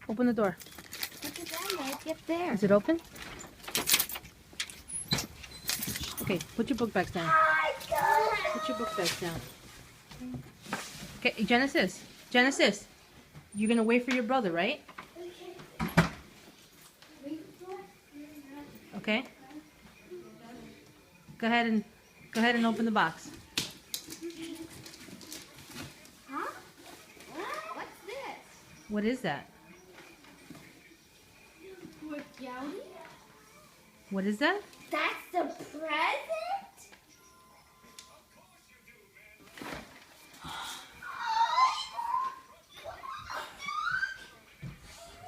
Open the door. Look at that, it's up there. Is it open? Okay, put your book bags down. Put your book bags down. Okay, Genesis. Genesis. You're gonna wait for your brother, right? Okay. Go ahead and open the box. Huh? What's this? What is that? What is that? That's the present?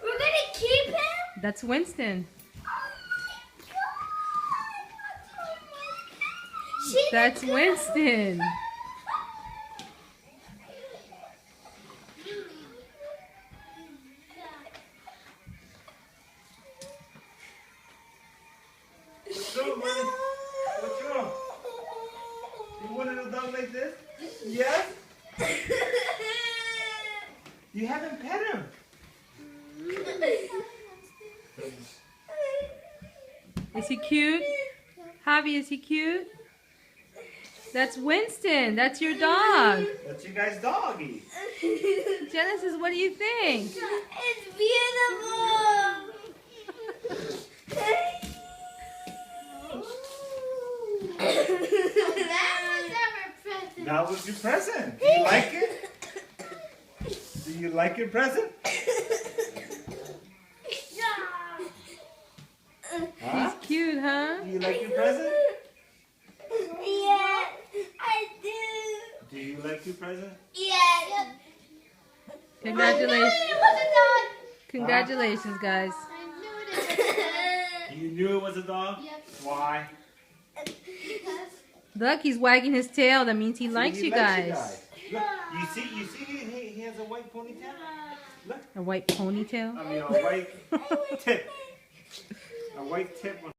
We're gonna keep him? That's Winston. That's Winston. What's wrong? You wanted a dog like this? Yes? You haven't pet him. Is he cute? Javi, is he cute? That's Winston. That's your dog. That's you guys' doggy. Genesis, what do you think? It's beautiful. That was your present. Do you like it? Do you like your present? Huh? He's cute, huh? Do you like your present? Yeah, I do. Do you like your present? Yeah. Congratulations. It was a dog. Congratulations, guys. You knew it was a dog? Yep. Why? Look, he's wagging his tail. That means he likes you guys. Look, you see he has a white ponytail? Look. A white ponytail? I mean a white tip. A white tip.